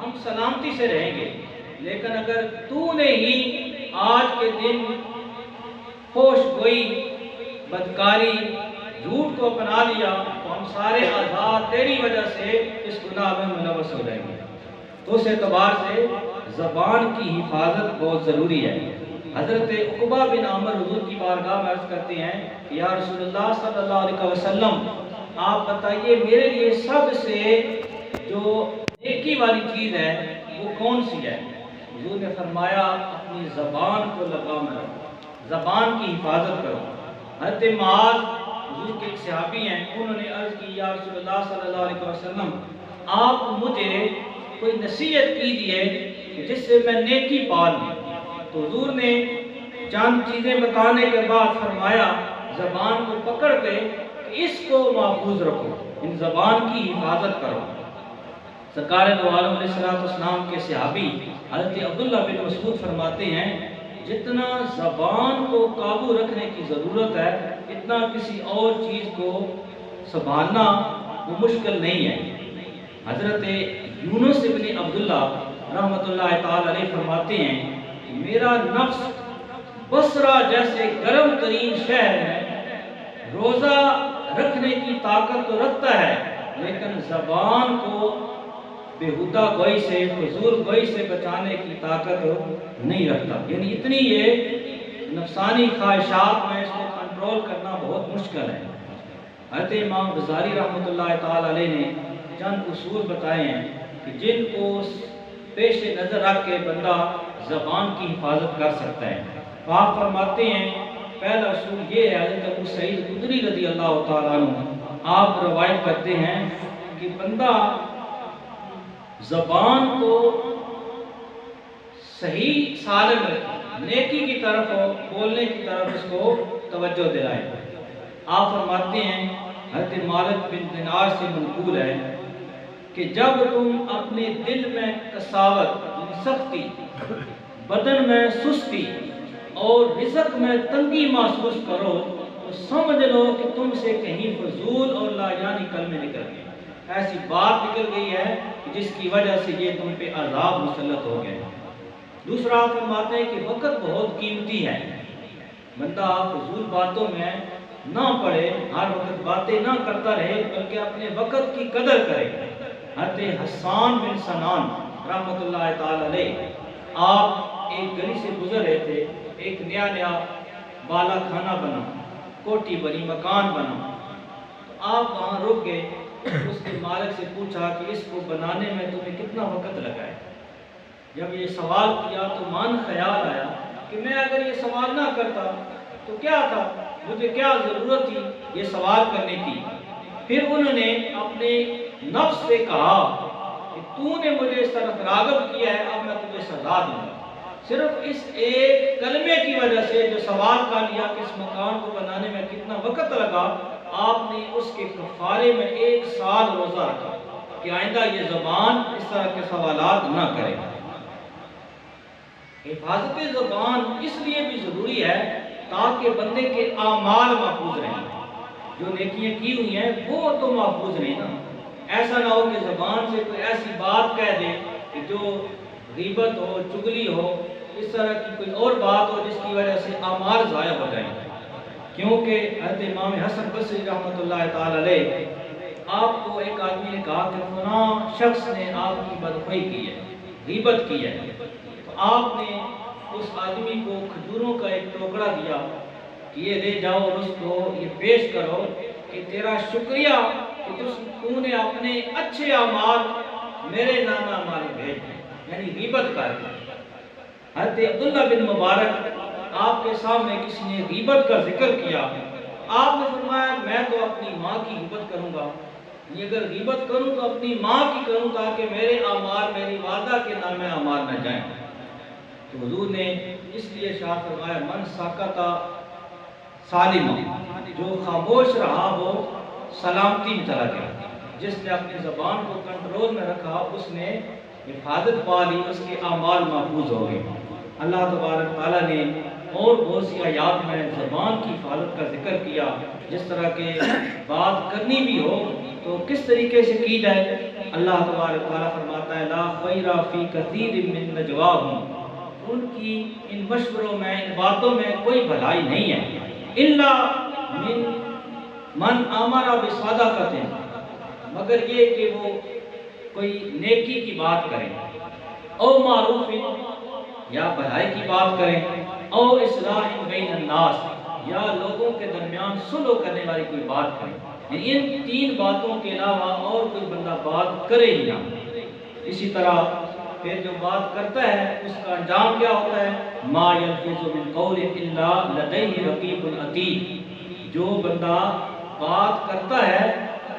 ہم سلامتی سے رہیں گے، لیکن اگر تو نے ہی آج کے دن فحش گوئی، بدکاری، جھوٹ کو اپنا لیا تو ہم سارے آزاد تیری وجہ سے اس گناہ میں ملوث ہو جائیں گے۔ تو اس اعتبار سے زبان کی حفاظت بہت ضروری ہے۔ حضرت عقبہ بن عامر حضور کی بارگاہ میں عرض کرتے ہیں کہ یا رسول اللہ صلی اللہ علیہ وسلم، آپ بتائیے میرے لیے سب سے جو نیکی والی چیز ہے وہ کون سی ہے؟ حضور نے فرمایا اپنی زبان کو لگام رکھو، زبان کی حفاظت کرو۔ حضرت معاذ حضور کے ایک صحابی ہیں، انہوں نے عرض کی یا رسول اللہ صلی اللہ علیہ وسلم، آپ مجھے کوئی نصیحت کیجیے جس سے میں نیکی پالوں۔ تو حضور نے چند چیزیں بتانے کے بعد فرمایا زبان کو پکڑ کے اس کو محفوظ رکھو، ان زبان کی حفاظت کرو۔ سرکار دو عالم علیہ السلام کے صحابی حضرت عبداللہ بن مسعود فرماتے ہیں جتنا زبان کو قابو رکھنے کی ضرورت ہے اتنا کسی اور چیز کو سنبھالنا وہ مشکل نہیں ہے۔ حضرت یونس بن عبداللہ رحمۃ اللہ تعالی علیہ فرماتے ہیں کہ میرا نفس بصرہ جیسے گرم ترین شہر میں روزہ رکھنے کی طاقت تو رکھتا ہے لیکن زبان کو بےہودہ گوئی سے، فضول گوئی سے بچانے کی طاقت نہیں رکھتا۔ یعنی اتنی یہ نفسانی خواہشات میں اس کو کنٹرول کرنا بہت مشکل ہے۔ حضرت امام غزالی رحمۃ اللہ تعالی علیہ نے چند اصول بتائے ہیں کہ جن کو پیش نظر رکھ کے بندہ زبان کی حفاظت کر سکتا ہے۔ تو آپ فرماتے ہیں پہلا اصول یہ ہے، حضرت ابو سعید خدری رضی اللہ تعالیٰ عنہ آپ روایت کرتے ہیں کہ بندہ زبان کو صحیح سالم رکھے، نیکی کی طرف ہو، بولنے کی طرف اس کو توجہ دلائے۔ آپ فرماتے ہیں حضرت مالک بن دینار سے منقول ہے کہ جب تم اپنے دل میں قساوت یعنی سختی، بدن میں سستی اور رزق میں تنگی محسوس کرو تو سمجھ لو کہ تم سے کہیں فضول اور لاجانی کلمے نکل گئے، ایسی بات نکل گئی ہے جس کی وجہ سے یہ تم پہ عذاب مسلط ہو گئے۔ دوسرا آپ فرماتے ہیں کہ وقت بہت قیمتی ہے، بندہ فضول باتوں میں نہ پڑے، ہر وقت باتیں نہ کرتا رہے بلکہ اپنے وقت کی قدر کرے۔ حضرت حسان بن سنان رحمۃ اللہ تعالی علیہ آپ ایک گلی سے گزر رہے تھے، ایک نیا بالا کھانا بنا، کوٹھی بنی، مکان بنا، تو آپ وہاں رک گئے، اس کے مالک سے پوچھا کہ اس کو بنانے میں تمہیں کتنا وقت لگا ہے؟ جب یہ سوال کیا تو من خیال آیا کہ میں اگر یہ سوال نہ کرتا تو کیا تھا، مجھے کیا ضرورت تھی یہ سوال کرنے کی۔ پھر انہوں نے اپنے نفس سے کہا کہ تو نے مجھے اس طرف راغب کیا ہے، اب میں تجھے سزا دوں گا۔ صرف اس ایک کلمے کی وجہ سے جو سوال کر لیا کہ اس مکان کو بنانے میں کتنا وقت لگا، آپ نے اس کے کفارے میں 1 سال روزہ رکھا کہ آئندہ یہ زبان اس طرح کے سوالات نہ کرے۔ حفاظت زبان اس لیے بھی ضروری ہے تاکہ بندے کے اعمال محفوظ رہیں، جو نیکیاں کی ہوئی ہیں وہ تو محفوظ رہیں نا۔ ایسا نہ ہو کہ زبان سے کوئی ایسی بات کہہ دے کہ جو غیبت ہو، چغلی ہو، اس طرح کی کوئی اور بات ہو جس کی وجہ سے اعمال ضائع ہو جائیں۔ کیونکہ حضرت امام حسن بصری رحمۃ اللہ تعالی علیہ آپ کو ایک آدمی نے کہا کہ فلاں شخص نے آپ کی بدخواہی کی ہے، غیبت کی ہے، تو آپ نے اس آدمی کو کھجوروں کا ایک ٹوکرا دیا کہ یہ لے جاؤ اور اس کو یہ پیش کرو کہ تیرا شکریہ کہ تو نے اپنے اچھے اعمال میرے نام اعمال بھیج دیں، یعنی غیبت کر کے۔ حضرت عبداللہ بن مبارک آپ کے سامنے کسی نے غیبت کا ذکر کیا، آپ نے فرمایا میں تو اپنی ماں کی غیبت کروں گا، یہ اگر غیبت کروں تو اپنی ماں کی کروں تاکہ میرے اعمال میری والدہ کے نام اعمال نہ جائیں۔ تو حضور نے اس لیے ارشاد فرمایا من سکت سالما، جو خاموش رہا وہ سلامتی میں چلا گیا، جس نے اپنی زبان کو کنٹرول میں رکھا اس نے حفاظت پا لی، اس کے اعمال محفوظ ہو گئے۔ اللہ تبارک تعالیٰ نے اور بہت سی آیات میں زبان کی حفاظت کا ذکر کیا، جس طرح کے بات کرنی بھی ہو تو کس طریقے سے کی جائے۔ اللہ تبارک تعالیٰ فرماتا ہے لا خیر فی کثیر من نجواہم، ان کی ان مشوروں میں، ان باتوں میں کوئی بھلائی نہیں ہے، الا من امر بصدقۃ، مگر یہ کہ وہ کوئی نیکی کی بات کریں، او معروف، یا بھلائی کی بات کریں، او اصلاح بین الناس، یا لوگوں کے درمیان صلح کرنے والی کوئی بات کریں۔ یعنی ان تین باتوں کے علاوہ اور کوئی بندہ بات کرے ہی نہ۔ اسی طرح پھر جو بات کرتا ہے اس کا انجام کیا ہوتا ہے، ما یلفظ من قول الا لدیہ رقیب عتید، جو بندہ بات کرتا ہے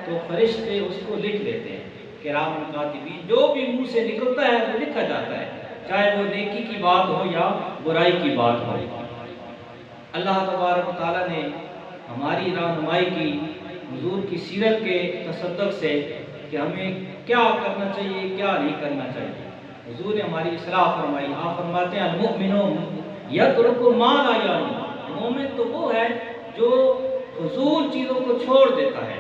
تو فرشتے اس کو لکھ لیتے ہیں، کرام کاتبین، جو بھی منہ سے نکلتا ہے وہ لکھا جاتا ہے، چاہے وہ نیکی کی بات ہو یا برائی کی بات ہو۔ اللہ تبارک و تعالیٰ نے ہماری رہنمائی کی حضور کی سیرت کے تصدق سے کہ ہمیں کیا کرنا چاہیے کیا نہیں کرنا چاہیے۔ حضور نے ہماری اصلاح فرمائی، آپ فرماتے ہیں المؤمنون یترک ما لا یعنی، مومن تو وہ ہے جو فضول چیزوں کو چھوڑ دیتا ہے۔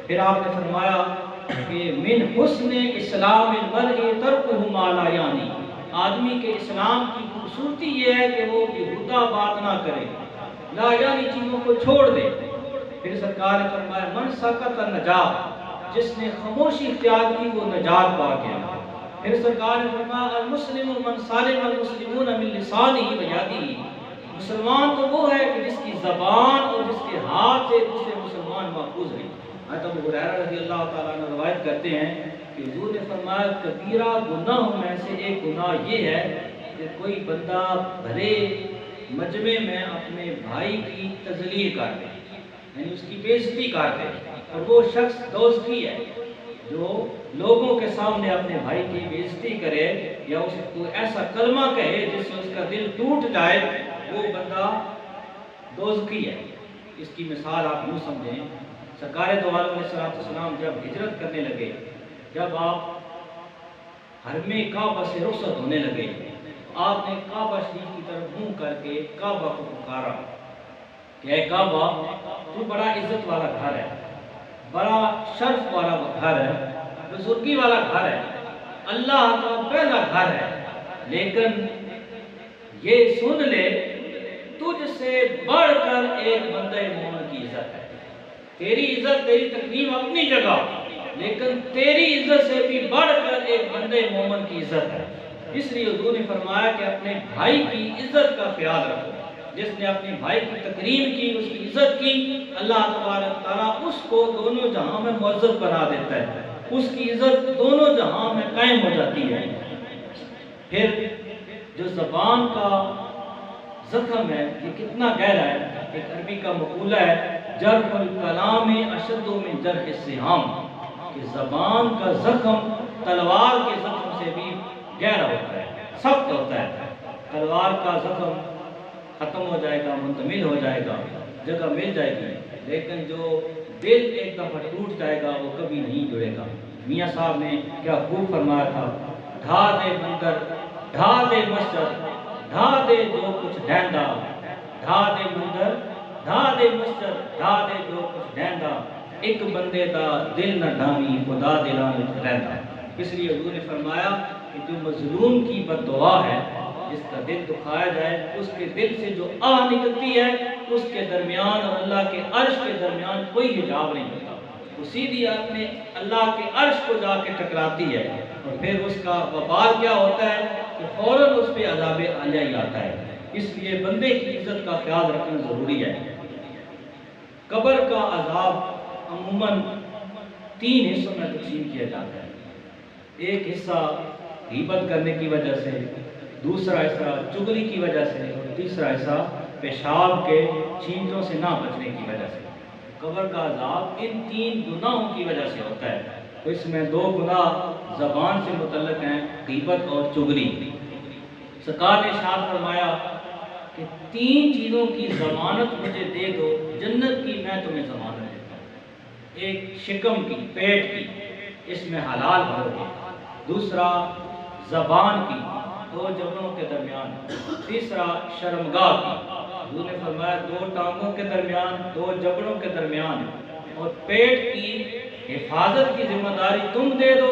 پھر آپ نے فرمایا کہ من حسن اسلام المرء ترکہ ما لا یعنی، آدمی کے اسلام کی خوبصورتی یہ ہے کہ وہ بیہودہ بات نہ کرے، لا یعنی چیزوں کو چھوڑ دے۔ پھر سرکار نے فرمایا من سکت النجات، جس نے خاموشی اختیار کی وہ نجات پا گیا۔ پھر سرکار نے فرمایا المسلم من سالم المسلمون من لسانہ و یدہ، مسلمان تو وہ ہے کہ جس کی زبان اور جس کے ہاتھ سے دوسرے مسلمان محفوظ ہیں۔ حضرت ابو ہریرہ رضی اللہ تعالیٰ عنہ روایت کرتے ہیں کہ حضور نے فرمایا کبیرہ گناہوں میں سے ایک گناہ یہ ہے کہ کوئی بندہ بھرے مجمع میں اپنے بھائی کی تذلیل کر دے، یعنی اس کی بے عزتی کر دے، اور وہ شخص دوزخی ہے جو لوگوں کے سامنے اپنے بھائی کی بے عزتی کرے یا اس کو ایسا کلمہ کہے جس سے اس کا دل ٹوٹ جائے، وہ بندہ دوزخی ہے۔ اس کی مثال آپ یوں سمجھیں، سرکار دو عالم علیہ السلام جب ہجرت کرنے لگے، جب آپ حرم کعبہ سے رخصت ہونے لگے، آپ نے کعبہ شریف کی طرف منہ کر کے کعبہ کو پکارا کہ اے کعبہ، تو بڑا عزت والا گھر ہے، بڑا شرف والا گھر ہے، بزرگی والا گھر ہے، اللہ کا پہلا گھر ہے، لیکن یہ سن لے تجھ سے بڑھ کر ایک بندہ مومن کی عزت ہے۔ تیری عزت تیری تکریم اپنی جگہ، لیکن تیری عزت سے بھی بڑھ کر ایک بندے مومن کی عزت ہے۔ اس لیے حضور نے فرمایا کہ اپنے بھائی کی عزت کا خیال رکھو، جس نے اپنے بھائی کی تکریم کی، اس کی عزت کی، اللہ تبارک تعالیٰ اس کو دونوں جہاں میں معزز بنا دیتا ہے، اس کی عزت دونوں جہاں میں قائم ہو جاتی ہے۔ پھر جو زبان کا زخم ہے یہ کتنا گہرا ہے، ایک عربی کا مقولہ ہے جرح الکلام اشد من جرح السہام، کہ زبان کا زخم تلوار کے زخم سے بھی گہرا ہوتا ہے، سخت ہوتا ہے۔ تلوار کا زخم ختم ہو جائے گا، منتمل ہو جائے گا، جگہ مل جائے گی، لیکن جو دل ایک دفعہ ٹوٹ جائے گا وہ کبھی نہیں جڑے گا۔ میاں صاحب نے کیا خوب فرمایا تھا، ڈھا دے مندر ڈھا دے مسجد ڈھا دے جو کچھ ڈیندا، ڈھا دے مندر ڈھا دے مسجد ڈھا دے جو کچھ ڈیندا، ایک بندے دا دل نہ ڈھاوی خدا دلاں وچ رہندا۔ اس لیے حضور نے فرمایا کہ جو مظلوم کی بد دعا ہے، جس کا دل دکھایا جائے، اس کے دل سے جو آہ نکلتی ہے، اس کے درمیان اور اللہ کے عرش کے درمیان کوئی حجاب نہیں ہوتا، وہ سیدھی اپنے اللہ کے عرش کو جا کے ٹکراتی ہے، اور پھر اس کا وبال کیا ہوتا ہے کہ فوراً اس پہ عذاب عالیہ ہی آتا ہے۔ اس لیے بندے کی عزت کا خیال رکھنا ضروری ہے۔ قبر کا عذاب عموماً 3 حصوں میں تقسیم کیا جاتا ہے۔ ایک حصہ غیبت کرنے کی وجہ سے، دوسرا حصہ چغلی کی وجہ سے، اور تیسرا حصہ پیشاب کے چھینٹوں سے نہ بچنے کی وجہ سے۔ قبر کا عذاب ان 3 گناہوں کی وجہ سے ہوتا ہے۔ تو اس میں 2 گناہ زبان سے متعلق ہیں، غیبت اور چغلی۔ سرکار نے ارشاد فرمایا کہ 3 چیزوں کی ضمانت مجھے دے دو، جنت کی میں تمہیں ضمانت دیتا ہوں۔ ایک شکم کی، پیٹ کی، اس میں حلال بھرو گے۔ دوسرا زبان کی، دو جبڑوں کے درمیان، تیسرا شرمگاہ کی، حضور نے فرمایا دو ٹانگوں کے درمیان، دو جبڑوں کے درمیان، اور پیٹ کی حفاظت کی ذمہ داری تم دے دو،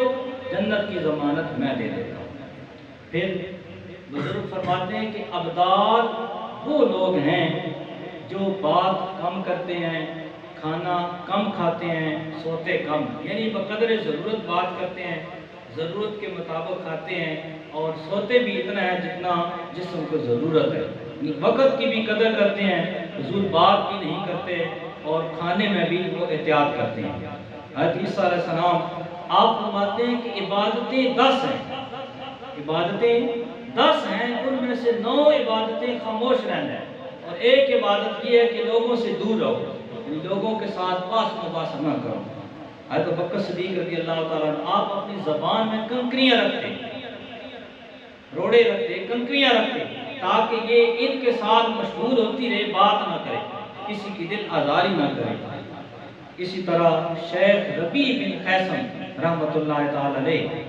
جنت کی ضمانت میں دے دیتا ہوں۔ پھر بزرگ فرماتے ہیں کہ ابدال وہ لوگ ہیں جو بات کم کرتے ہیں، کھانا کم کھاتے ہیں، سوتے کم، یعنی بقدر ضرورت بات کرتے ہیں، ضرورت کے مطابق کھاتے ہیں، اور سوتے بھی اتنا ہے جتنا جسم کو ضرورت ہے، وقت کی بھی قدر کرتے ہیں، فضول بات بھی نہیں کرتے، اور کھانے میں بھی وہ احتیاط کرتے ہیں۔ حضرت عیسیٰ علیہ السلام آپ فرماتے ہیں کہ عبادتیں 10 ہیں، عبادتیں 10 ہیں، ان میں سے 9 عبادتیں خاموش رہنا ہے، اور ایک عبادت یہ ہے کہ لوگوں سے دور رہو، یعنی لوگوں کے ساتھ پاس مباحثہ نہ کرو۔ حضرت بکر صدیق رضی اللہ تعالیٰ عنہ آپ اپنی زبان میں کنکریاں رکھتے، روڑے رکھتے، کنکریاں رکھتے، تاکہ یہ ان کے ساتھ مشغول ہوتی رہے، بات نہ کرے، کسی کی دل آزاری نہ کرے۔ اسی طرح شیخ ربیع بن خیثم رحمۃ اللہ تعالی علیہ،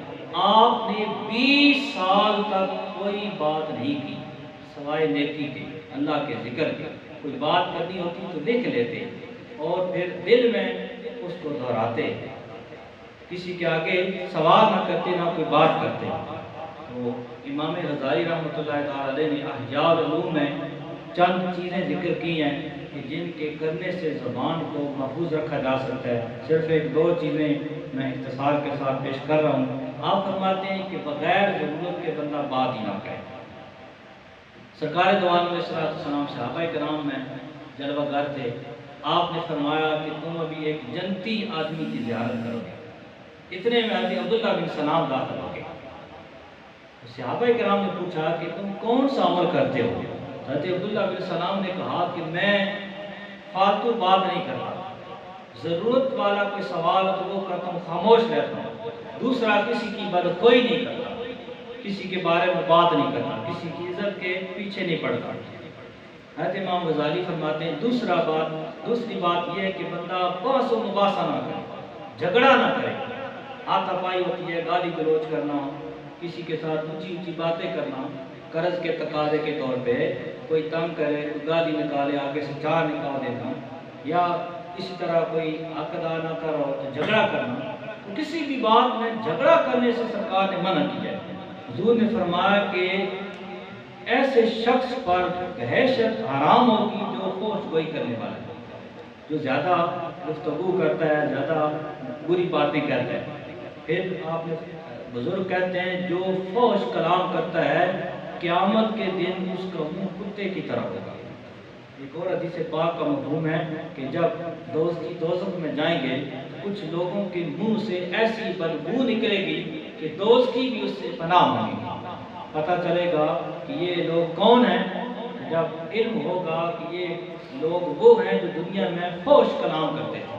آپ نے 20 سال تک کوئی بات نہیں کی سوائے نیکی کے، اللہ کے ذکر کے، کوئی بات کرنی ہوتی تو لکھ لیتے، اور پھر دل میں اس کو دہراتے، کسی کے آگے سوال نہ کرتے، نہ کوئی بات کرتے۔ تو امام غزالی رحمۃ اللہ تعالی علیہ نے احیاء العلوم میں چند چیزیں ذکر کی ہیں کہ جن کے کرنے سے زبان کو محفوظ رکھا جا سکتا ہے۔ صرف 1-2 چیزیں میں اختصار کے ساتھ پیش کر رہا ہوں۔ آپ فرماتے ہیں کہ بغیر ضرورت کے بندہ بات ہی نہ کرے۔ سرکار دو عالم علیہ السلام صحابہ کرام میں جلوہ گر تھے، آپ نے فرمایا کہ تم ابھی ایک جنتی آدمی کی زیارت کرو گے، اتنے میں حضرت عبداللہ بن سلام داخل ہو گئے۔ صحابہ کرام نے پوچھا کہ تم کون سا عمل کرتے ہو؟ حضرت عبداللہ بن سلام نے کہا کہ میں فالتو بات نہیں کرتا، ضرورت والا کوئی سوال تو وہ کرتا ہوں، خاموش رہتا ہوں، دوسرا کسی کی بدخواہی نہیں کرتا، کسی کے بارے میں بات نہیں کرتا، کسی کی عزت کے پیچھے نہیں پڑتا۔ حضرت امام غزالی فرماتے ہیں دوسری بات یہ ہے کہ بندہ بحث و مباحثہ نہ کرے، جھگڑا نہ کرے، ہاتھا پائی ہوتی ہے، گالی گلوچ کرنا، کسی کے ساتھ اونچی اونچی باتیں کرنا، قرض کے تقاضے کے طور پہ کوئی تنگ کرے، کوئی گالی نکالے، آگے سے چار نکال دینا، یا اسی طرح کوئی حق ادا نہ کرو تو جھگڑا کرنا، تو کسی بھی بات میں جھگڑا کرنے سے سرکار نے منع کیا ہے۔ حضور نے فرمایا کہ ایسے شخص پر دہشت حرام ہوگی جو فحش گوئی کرنے والا ہے، جو زیادہ گفتگو کرتا ہے، زیادہ بری باتیں کرتا ہے۔ پھر آپ نے بزرگ کہتے ہیں جو فحش کلام کرتا ہے قیامت کے دن اس کا منہ کتے کی طرح ہوگا۔ ایک اور حدیث پاک کا مفہوم ہے کہ جب دوزخ میں جائیں گے تو کچھ لوگوں کے منہ سے ایسی بدبو نکلے گی کہ دوزخی بھی اس سے پناہ مانگے گی۔ پتہ چلے گا کہ یہ لوگ کون ہیں جب علم ہوگا کہ یہ لوگ وہ ہیں جو دنیا میں فحش کلام کرتے تھے۔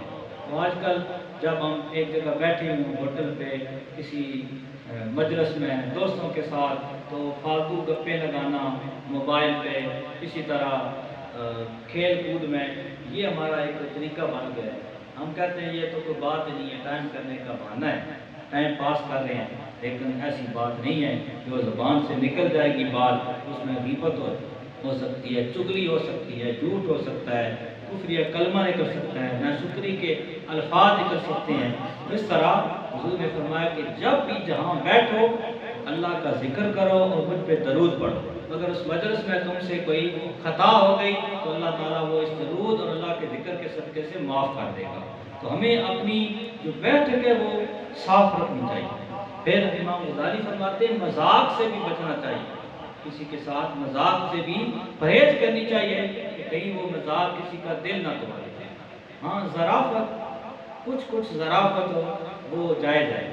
تو آج کل جب ہم ایک جگہ بیٹھے ہوں ہوٹل پہ، کسی مجلس میں دوستوں کے ساتھ، تو فالتو گپیں لگانا موبائل پہ، اسی طرح کھیل کود میں، یہ ہمارا ایک طریقہ بن گیا ہے۔ ہم کہتے ہیں یہ تو کوئی بات نہیں ہے، ٹائم کرنے کا بہانہ ہے، ٹائم پاس کر رہے ہیں، لیکن ایسی بات نہیں ہے۔ جو زبان سے نکل جائے گی بات، اس میں غیبت ہو سکتی ہے، چغلی ہو سکتی ہے، جھوٹ ہو سکتا ہے، کفریہ کلمہ نکل سکتا ہے، ناشکری کے الفاظ نکل سکتے ہیں۔ اس طرح حضور نے فرمایا کہ جب بھی جہاں بیٹھو اللہ کا ذکر کرو اور مجھ پہ درود پڑھو۔ اگر اس مجلس میں تم سے کوئی خطا ہو گئی تو اللہ تعالیٰ وہ اس درود اور اللہ کے ذکر کے صدقے سے معاف کر دے گا۔ تو ہمیں اپنی جو بیٹھک ہے وہ صاف رکھنی چاہیے۔ پھر امام غزالی فرماتے ہیں مذاق سے بھی بچنا چاہیے، کسی کے ساتھ مذاق سے بھی پرہیز کرنی چاہیے کہ کہیں وہ مذاق کسی کا دل نہ توڑے۔ ہاں ظرافت، کچھ ظرافت ہو وہ جائز ہے،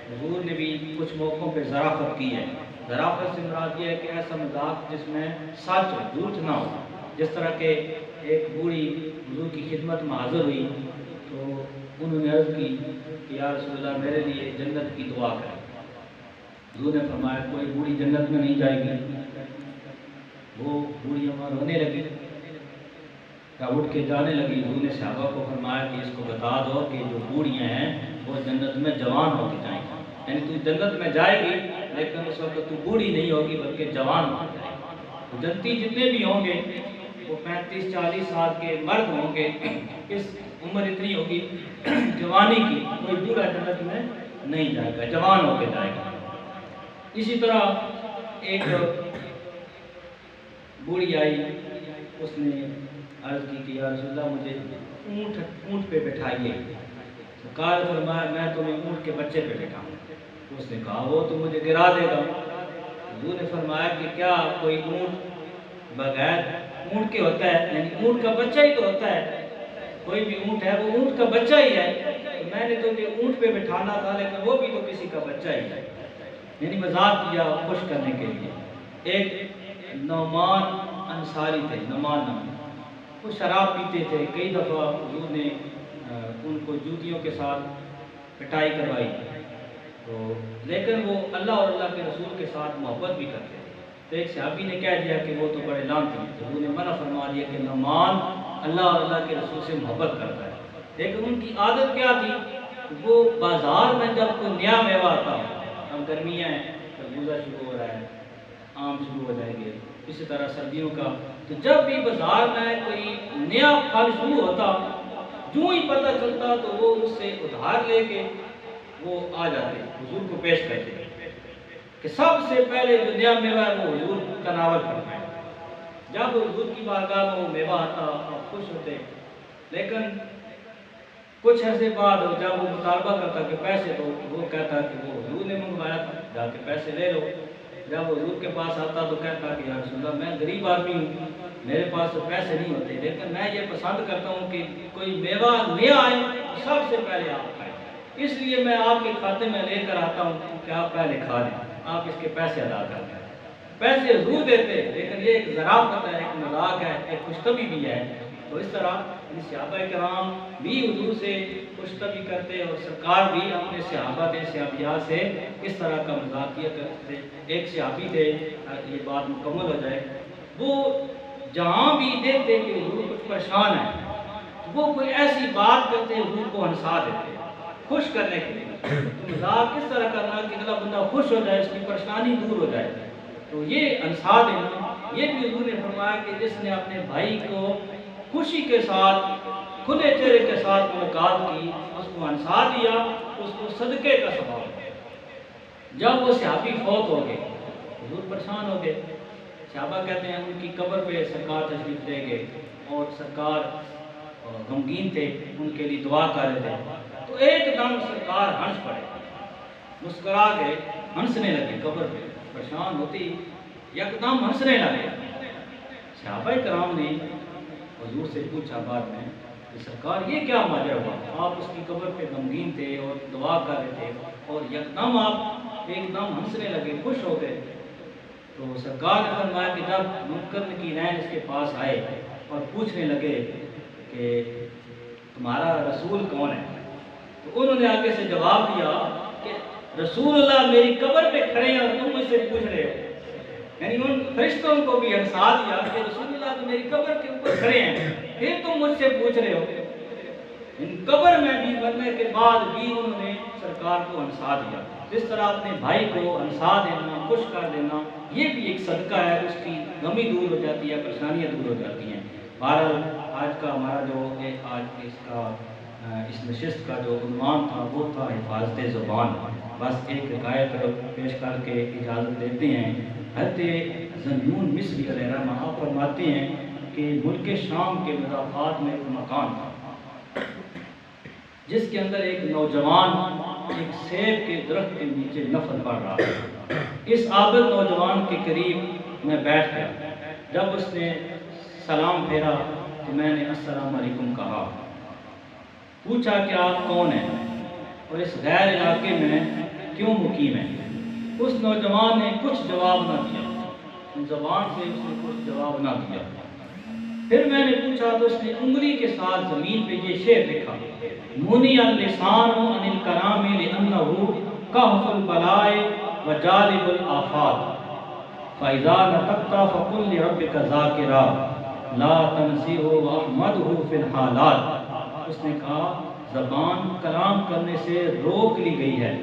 حضور نے بھی کچھ موقعوں پہ ظرافت کی ہے۔ ظرافت سے مراد یہ ہے کہ ایسا مذاق جس میں سچ جھوٹ نہ ہو۔ جس طرح کہ ایک بوڑھی حضور کی خدمت میں حاضر ہوئی تو انہوں نے عرض کی کہ یا رسول اللہ میرے لیے جنت کی دعا کریں۔ حضور نے فرمایا کوئی بوڑھی جنت میں نہیں جائے گی۔ وہ بوڑھی اماں رونے لگی، اٹھ کے جانے لگی۔ حضور نے صحابہ کو فرمایا کہ اس کو بتا دو کہ جو بوڑھیاں ہیں وہ جنت میں جوان ہو کے جائیں گی۔ یعنی تو جنت میں جائے گی لیکن اس وقت تو بوڑھی نہیں ہوگی بلکہ جوان ہو جائے گی۔ تو جنتی جتنے بھی ہوں گے وہ 35-40 سال کے مرد ہوں گے، اس عمر اتنی ہوگی جوانی کی، کوئی بوڑھا جنت میں نہیں جائے گا، جوان ہو کے جائے گا۔ اسی طرح ایک بوڑھی آئی، اس نے عرض کی کہ یا رسول اللہ مجھے اونٹ پہ بٹھائیے۔ سرکار نے فرمایا میں تمہیں اونٹ کے بچے پہ بٹھاؤں۔ اس نے کہا وہ تو مجھے گرا دے گا۔ حضور نے فرمایا کہ کیا کوئی اونٹ بغیر اونٹ کے ہوتا ہے؟ یعنی اونٹ کا بچہ ہی تو ہوتا ہے، کوئی بھی اونٹ ہے وہ اونٹ کا بچہ ہی ہے، تو میں نے تجھے اونٹ پہ بٹھانا تھا لیکن وہ بھی تو کسی کا بچہ ہی ہے۔ یعنی مذاق کیا خوش کرنے کے لیے۔ ایک نعمان انصاری تھے، نعمان نام، وہ شراب پیتے تھے، کئی دفعہ حضور نے ان کو جوتیوں کے ساتھ پٹائی کروائی، تو لیکن وہ اللہ اور اللہ کے رسول کے ساتھ محبت بھی کرتے تھے۔ تو ایک صحابی نے کہہ دیا کہ وہ تو بڑے لعنتی ہیں، تو حضور نے منع فرما دیا کہ نعمان اللہ اور اللہ کے رسول سے محبت کرتا ہے۔ لیکن ان کی عادت کیا تھی، وہ بازار میں جب کوئی نیا میوہ آتا، اب گرمیاں ہیں، تربوزہ شروع ہو رہا ہے، آم شروع ہو جائیں گے، اسی طرح سردیوں کا، تو جب بھی بازار میں کوئی نیا پھل شروع ہوتا، جو ہی پتہ چلتا تو وہ اس سے ادھار لے کے وہ آ جاتے، حضور کو پیش کرتے کہ سب سے پہلے جو نیا میوہ ہے وہ حضور تناول فرمائے۔ جب حضور کی بارگاہ میں وہ میوہ آتا آپ خوش ہوتے، لیکن کچھ عرصے بعد جب وہ مطالبہ کرتا کہ پیسے دو، وہ کہتا کہ وہ حضور نے منگوایا تھا، جا کے پیسے لے لو۔ جب حضور کے پاس آتا تو کہتا کہ یا رسول اللہ میں غریب آدمی ہوں، میرے پاس تو پیسے نہیں ہوتے، لیکن میں یہ پسند کرتا ہوں کہ کوئی میوہ نیا آئے سب سے پہلے آپ کھائیں، اس لیے میں آپ کے کھاتے میں لے کر آتا ہوں کہ آپ پہلے کھا لیں، آپ اس کے پیسے ادا کر دیں۔ پیسے حضور دیتے، لیکن یہ ایک ذرافت ہے، ایک مذاق ہے، ایک خوش طبعی بھی ہے۔ تو اس طرح صحابہ کرام بھی حضور سے خوش طبعی کرتے اور سرکار بھی اپنے صحابہ تھے صحابیات سے اس طرح کا مذاق کیا کرتے تھے۔ ایک صحابی تھے، یہ بات مکمل ہو جائے، وہ جہاں بھی دیکھتے کہ حضور کچھ پریشان ہے، وہ کوئی ایسی بات کرتے حضور کو ہنسا دیتے خوش کرنے کے لیے۔ تو مذاق کس طرح کرنا کہ اگلا بندہ خوش ہو جائے، اس کی پریشانی دور ہو جائے، تو یہ ہنسا دینا، یہ بھی حضور نے فرمایا کہ جس نے اپنے بھائی کو خوشی کے ساتھ کھلے چہرے کے ساتھ ملاقات کی، اس کو ہنسا دیا، اس کو صدقے کا ثواب ہے۔ جب وہ صحابی فوت ہو گئے، حضور پریشان ہو گئے، صحابہ کہتے ہیں ان کی قبر پہ سرکار تشریف لے گئے اور سرکار غمگین تھے، ان کے لیے دعا کر رہے تھے، تو ایک دم سرکار ہنس پڑے، مسکرا گئے، ہنسنے لگے، قبر پہ پریشان ہوتی یک دم ہنسنے لگے۔ صحابہ کرام نے حضور سے پوچھا بعد میں کہ سرکار یہ کیا ماجرا ہوا، آپ اس کی قبر پہ غمگین تھے اور دعا کر رہے تھے اور یک دم آپ ایک دم ہنسنے لگے، خوش ہو گئے۔ تو سرکار نے فرمایا کہ جب منکر نکیرین اس کے پاس آئے اور پوچھنے لگے کہ تمہارا رسول کون ہے، تو انہوں نے آگے سے جواب دیا کہ رسول اللہ میری قبر پہ کھڑے ہیں اور تم مجھ سے پوچھ رہے ہو۔ یعنی ان فرشتوں کو بھی ہنسا دیا کہ رسول اللہ تو میری قبر کے اوپر کھڑے ہیں، پھر تم مجھ سے پوچھ رہے ہو۔ ان قبر میں بھی مرنے کے بعد بھی انہوں نے سرکار کو ہنسا دیا۔ جس طرح اپنے بھائی کو ہنسا دینا، خوش کر دینا، یہ بھی ایک صدقہ ہے، اس کی غمی دور ہو جاتی ہے، پریشانیاں دور ہو جاتی ہیں۔ بہرحال آج کا ہمارا جو آج اس نشست کا جو عنوان تھا وہ تھا حفاظت زبان۔ بس ایک حکایت پیش کر کے اجازت دیتے ہیں۔ حضرت ذنون مصری علیہ رحمہ آپ فرماتے ہیں کہ ملک شام کے مضافات میں ایک مکان تھا جس کے اندر ایک نوجوان ایک سیب کے درخت کے نیچے نفل پڑھ رہا تھا۔ اس عابد نوجوان کے قریب میں بیٹھ گیا، جب اس نے سلام پھیرا تو میں نے السلام علیکم کہا، پوچھا کہ آپ کون ہیں اور اس غیر علاقے میں کیوں مقیم ہیں؟ اس نوجوان نے کچھ جواب نہ دیا، زبان سے اس نے کچھ جواب نہ دیا۔ پھر میں نے پوچھا تو اس نے انگلی کے ساتھ زمین پہ یہ شعر لکھا، منی اللسان عن الکلام لأنہ کہف البلائے وجالب الآفات فإذا نطقت فقل لربک ذاکرا لا تنسیہ واحمدہ فی الحالات۔ اس نے کہا زبان کلام کرنے سے روک لی گئی ہے،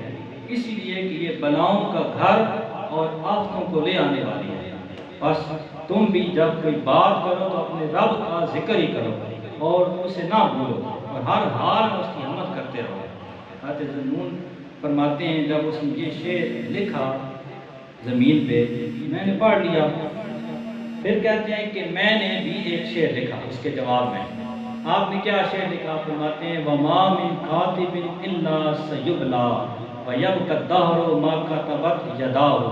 اسی لیے کہ یہ بلاؤں کا گھر اور آفتوں کو لے آنے والی ہے۔ بس تم بھی جب کوئی بات کرو تو اپنے رب کا ذکر ہی کرو اور اسے نہ بھولو اور ہر حال میں اس کی حمد کرتے رہو۔ حضرت ذنون فرماتے ہیں جب اس نے یہ شعر لکھا زمین پہ میں نے پڑھ لیا، پھر کہتے ہیں کہ میں نے بھی ایک شعر لکھا اس کے جواب میں۔ آپ نے کیا شعر لکھا؟ فرماتے ہیں وَمَا مِن كَاتِبٍ إِلَّا سَيُبْلَى وَيَبْقَى الدَّهْرُ مَا كَتَبَتْ يَدَاهُ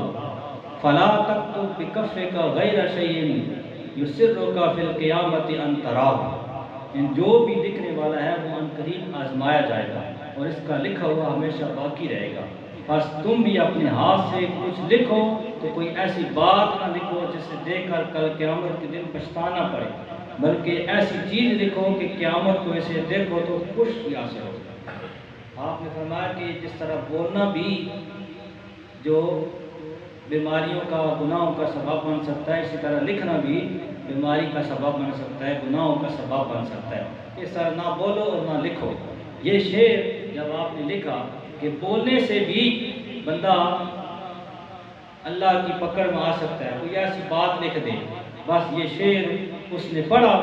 فَلَا تَكْتُبْ بِكَفِّكَ غَيْرَ شَيْءٍ يُسِرُّكَ فِي الْقِيَامَةِ أَن تَرَاهُ۔ جو بھی لکھنے والا ہے وہ عنقریب آزمایا جائے گا اور اس کا لکھا ہوا ہمیشہ باقی رہے گا۔ بس تم بھی اپنے ہاتھ سے کچھ لکھو تو کوئی ایسی بات نہ لکھو جسے دیکھ کر کل قیامت کے دن پچھتانا پڑے، بلکہ ایسی چیز لکھو کہ قیامت کو اسے دیکھو تو خوش بھی حاصل ہو۔ آپ نے فرمایا کہ جس طرح بولنا بھی جو بیماریوں کا گناہوں کا سبب بن سکتا ہے، اسی طرح لکھنا بھی بیماری کا سبب بن سکتا ہے، گناہوں کا سبب بن سکتا ہے۔ اس طرح نہ بولو اور نہ لکھو۔ یہ شعر جب آپ نے لکھا کہ بولنے سے بھی بندہ اللہ کی پکڑ میں آ سکتا ہے، کوئی ایسی بات لکھ دے، بس یہ شعر اس نے پڑھا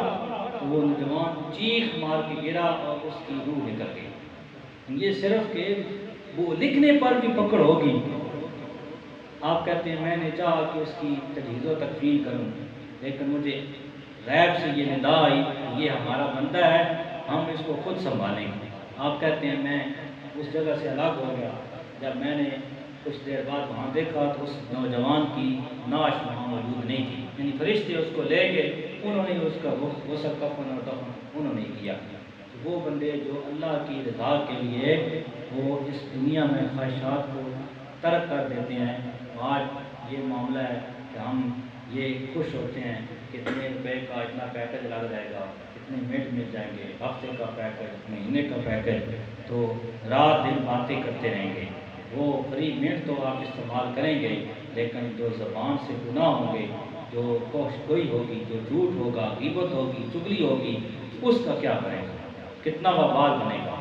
تو وہ نوجوان چیخ مار کے گرا اور اس کی روح نکل گئی۔ یہ صرف کہ وہ لکھنے پر بھی پکڑ ہوگی۔ آپ کہتے ہیں میں نے چاہا کہ اس کی تجہیز و تکفین کروں، لیکن مجھے غیب سے یہ ندا آئی کہ یہ ہمارا بندہ ہے، ہم اس کو خود سنبھالیں گے۔ آپ کہتے ہیں میں اس جگہ سے الگ ہو گیا، جب میں نے کچھ دیر بعد وہاں دیکھا تو اس نوجوان کی نعش وہاں موجود نہیں تھی، یعنی فرشتے اس کو لے گئے، انہوں نے اس کا غسل کفن اور دفن انہوں نے کیا۔ وہ بندے جو اللہ کی رضا کے لیے وہ اس دنیا میں خواہشات کو ترک کر دیتے ہیں، آج یہ معاملہ ہے کہ ہم یہ خوش ہوتے ہیں کہ اتنے روپے کا اتنا پیکج لگ جائے گا، اتنے منٹ مل جائیں گے، ہفتے کا پیکج، مہینے کا پیکج، تو رات دن باتیں کرتے رہیں گے۔ وہ فری منٹ تو آپ استعمال کریں گے، لیکن جو زبان سے گناہ ہوں گے، جو فحش گوئی ہوگی، جو جھوٹ ہوگا، غیبت ہوگی، چغلی ہوگی، اس کا کیا کریں گے؟ کتنا وبال بنے گا؟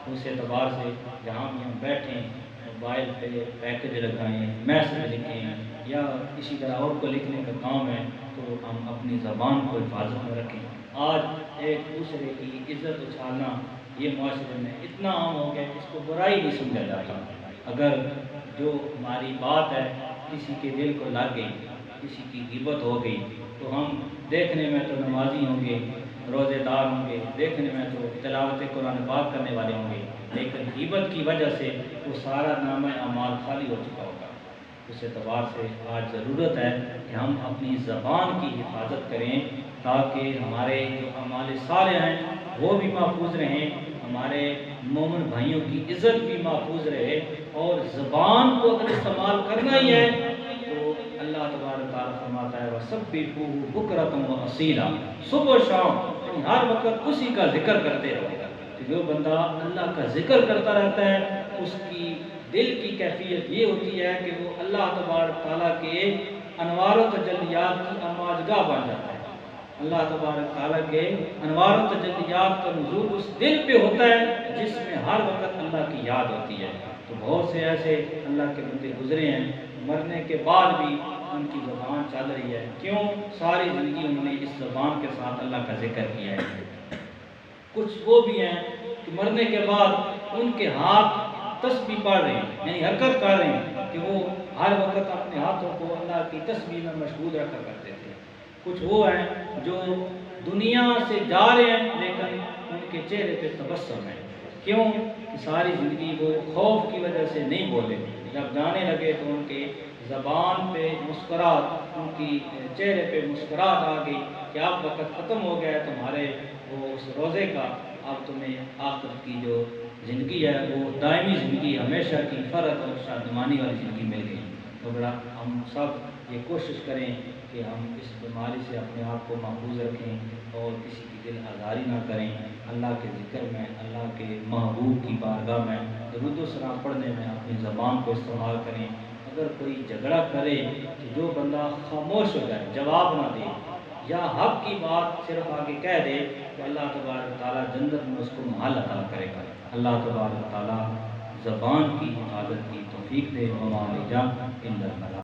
اس اعتبار سے جہاں بھی ہم بیٹھیں، موبائل پہ پیکج لگائیں، میسج لکھیں یا اسی طرح اور کو لکھنے کا کام ہے تو ہم اپنی زبان کو حفاظت میں رکھیں۔ آج ایک دوسرے کی عزت اچھالنا یہ معاشرے میں اتنا عام ہو گیا کہ اس کو برائی نہیں سمجھا جاتا۔ اگر جو ہماری بات ہے کسی کے دل کو لگ گئی، کسی کی غیبت ہو گئی، تو ہم دیکھنے میں تو نمازی ہوں گے، روزے دار ہوں گے، دیکھنے میں تو تلاوت قرآن پاک کرنے والے ہوں گے، لیکن غیبت کی وجہ سے وہ سارا نامہ اعمال خالی ہو چکا ہوگا۔ اس اعتبار سے آج ضرورت ہے کہ ہم اپنی زبان کی حفاظت کریں تاکہ ہمارے جو اعمال صالح ہیں وہ بھی محفوظ رہیں، ہمارے مومن بھائیوں کی عزت بھی محفوظ رہے، اور زبان کو اگر استعمال کرنا ہی ہے تو اللہ تبارک تعالیٰ فرماتا ہے وَسَبِّحُوهُ بُكْرَةً وَأَصِيلًا، صبح و شام یعنی ہر وقت اسی کا ذکر کرتے رہے گا۔ جو بندہ اللہ کا ذکر کرتا رہتا ہے اس کی دل کی کیفیت یہ ہوتی ہے کہ وہ اللہ تبارک تعالیٰ کے انوار و تجلیات کی آماجگاہ بن جاتا ہے۔ اللہ تبارک تعالیٰ کے انوار و تجلیات کا نزول اس دل پہ ہوتا ہے جس میں ہر وقت اللہ کی یاد ہوتی ہے۔ تو بہت سے ایسے اللہ کے بندے گزرے ہیں، مرنے کے بعد بھی ان کی زبان چل رہی ہے، کیوں؟ ساری زندگی انہوں نے اس زبان کے ساتھ اللہ کا ذکر کیا ہے۔ کچھ وہ بھی ہیں کہ مرنے کے بعد ان کے ہاتھ تسبیح پڑھ رہے ہیں، یعنی حرکت کر رہے ہیں کہ وہ ہر وقت اپنے ہاتھوں کو اللہ کی تسبیح میں مشغول رکھا کرتے تھے۔ کچھ وہ ہیں جو دنیا سے جا رہے ہیں لیکن ان کے چہرے پہ تبسم ہے، کیوں؟ کہ ساری زندگی وہ خوف کی وجہ سے نہیں بولے، جب جانے لگے تو ان کے زبان پہ مسکراہٹ، ان کی چہرے پہ مسکراہٹ آ گئی کہ اب وقت ختم ہو گیا ہے تمہارے وہ اس روزے کا، اب تمہیں آخرت کی جو زندگی ہے وہ دائمی زندگی، ہمیشہ کی فرحت اور شادمانی والی زندگی مل گئی۔ تو بڑا ہم سب یہ کوشش کریں کہ ہم اس بیماری سے اپنے آپ کو محفوظ رکھیں اور کسی کی دل آزاری نہ کریں، اللہ کے ذکر میں، اللہ کے محبوب کی بارگاہ میں درود و سلام پڑھنے میں اپنی زبان کو استعمال کریں۔ اگر کوئی جھگڑا کرے تو جو بندہ خاموش ہو جائے، جواب نہ دے یا حق کی بات صرف آگے کہہ دے تو اللہ تبارک تعالیٰ جنت میں اس کو محل عطا کرے گا۔ اللہ تبارک تعالیٰ زبان کی حفاظت کی توفیق دے. وما علینا الا البلاغ.